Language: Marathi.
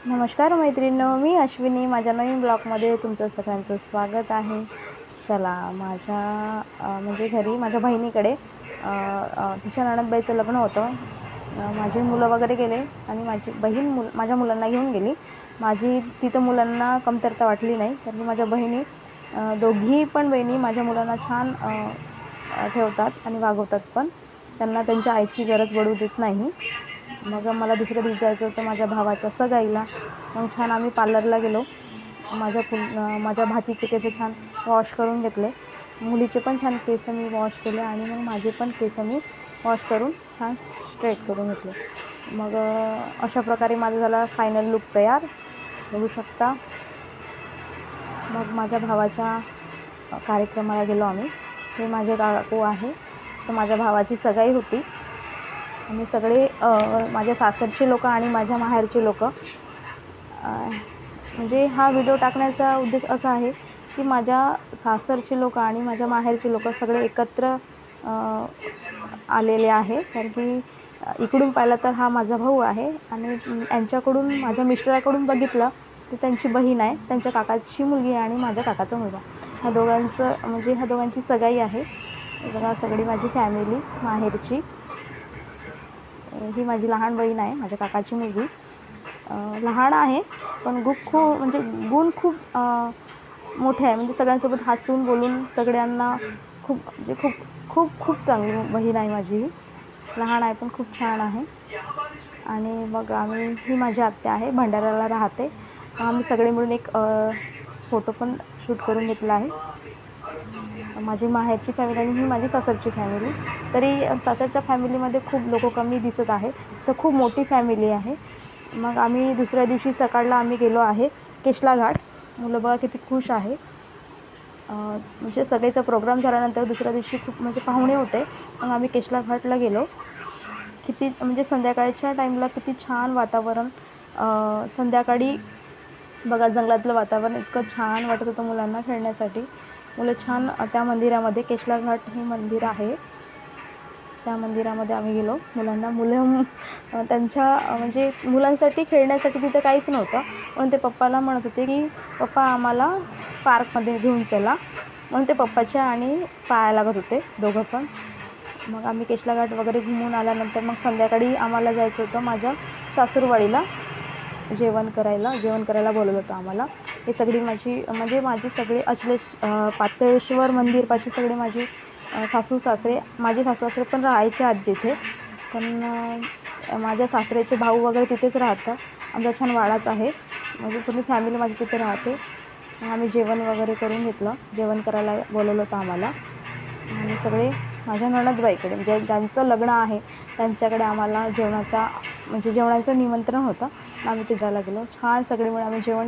नमस्कार मैत्रिणींनो, मी अश्विनी. माझ्या नवीन ब्लॉगमध्ये तुमचं सगळ्यांचं स्वागत आहे. चला, म्हणजे घरी माझ्या बहिणीकडे तिच्या नणंदबाईचं लग्न होतं. माझी मुलं वगैरे गेले आणि माझी बहीण माझ्या मुलांना घेऊन गेली. माझी तिथं मुलांना कमतरता वाटली नाही, कारण माझ्या बहिणी दोघीही पण बहिणी माझ्या मुलांना छान ठेवतात आणि वागवतात पण. त्यांना त्यांच्या आईची गरज पडू देत नाही. मग मला दुसऱ्या दिवशी जायचं होतं माझ्या भावाच्या सगाईला. मग छान आम्ही पार्लरला गेलो. माझ्या भाचीचे केस छान वॉश करून घेतले. मुलीचे पण छान केस मी वॉश केले आणि मग माझे पण केस मी वॉश करून छान स्ट्रेट करून घेतले. मग अशा प्रकारे माझा झाला फायनल लुक तयार, बघू शकता. मग माझ्या भावाच्या कार्यक्रमाला गेलो आम्ही. हे माझे काकू आहे, तर माझ्या भावाची सगाई होती. आणि सगळे माझ्या सासरचे लोक आणि माझ्या माहेरचे लोक. म्हणजे हा व्हिडिओ टाकण्याचा उद्देश असा आहे की माझ्या सासरचे लोक आणि माझ्या माहेरचे लोक सगळे एकत्र आलेले आहे. कारण की इकडून पाहिलं तर हा माझा भाऊ आहे आणि यांच्याकडून माझ्या मिस्टराकडून बघितलं तर त्यांची बहीण आहे, त्यांच्या काकाची मुलगी आणि माझ्या काकाचा मुलगा. ह्या दोघांची सगाई आहे. बघा, सगळी माझी फॅमिली माहेरची. ही माझी लहान बहीण आहे, माझ्या काकाची मुलगी. लहान आहे पण गुण खूप मोठे आहे. म्हणजे सगळ्यांसोबत हसून बोलून सगळ्यांना खूप चांगली बहीण आहे माझी. लहान आहे पण खूप छान आहे. आणि मग ही माझी आत्या आहे, भंडाऱ्याला राहते. आम्ही सगळे मिळून एक फोटो पण शूट करून घेतला आहे. माझी माहेरची फॅमिली आणि ही माझी सासरची फॅमिली. तरी सासरच्या फॅमिलीमध्ये खूप लोक कमी दिसत आहे, तर खूप मोठी फॅमिली आहे. मग आम्ही दुसऱ्या दिवशी सकाळला आम्ही गेलो आहे केशला घाट. मुलं बघा किती खुश आहे. म्हणजे सगळेचा प्रोग्राम झाल्यानंतर दुसऱ्या दिवशी खूप म्हणजे पाहुणे होते. मग आम्ही केशला घाटला गेलो. किती म्हणजे संध्याकाळच्या टाईमला किती छान वातावरण. संध्याकाळी बघा, जंगलातलं वातावरण इतकं छान वाटत होतं मुलांना खेळण्यासाठी. मुलं छान त्या मंदिरामध्ये, केशला घाट हे मंदिर आहे, त्या मंदिरामध्ये आम्ही गेलो. मुलं त्यांच्या म्हणजे मुलांसाठी खेळण्यासाठी तिथं काहीच नव्हतं. पण ते पप्पाला म्हणत होते की पप्पा आम्हाला पार्कमध्ये घेऊन चला, म्हणून ते पप्पाच्या आणि पाया लागत होते दोघं पण. मग आम्ही केशला घाट वगैरे घुमून आल्यानंतर मग संध्याकाळी आम्हाला जायचं होतं माझ्या सासूरवाडीला जेवण करायला बोलवलं होतं आम्हाला. हे सगळी माझी सगळे पातळेश्वर मंदिरपाशी सगळे माझे सासू सासरे पण राहायचे आधी तिथे. पण माझ्या सासऱ्याचे भाऊ वगैरे तिथेच राहतात. आमचा छान वाडाच आहे, म्हणजे पूर्ण फॅमिली माझी तिथे राहते. आम्ही जेवण वगैरे करून घेतलं. जेवण करायला बोलवलं होतं आम्हाला. आणि सगळे माझ्या नणंदबाईकडे, म्हणजे ज्यांचं लग्न आहे त्यांच्याकडे आम्हाला जेवणाचं निमंत्रण होतं. आम्ही ते जायला गेलो. छान सगळे मिळून आम्ही जेवण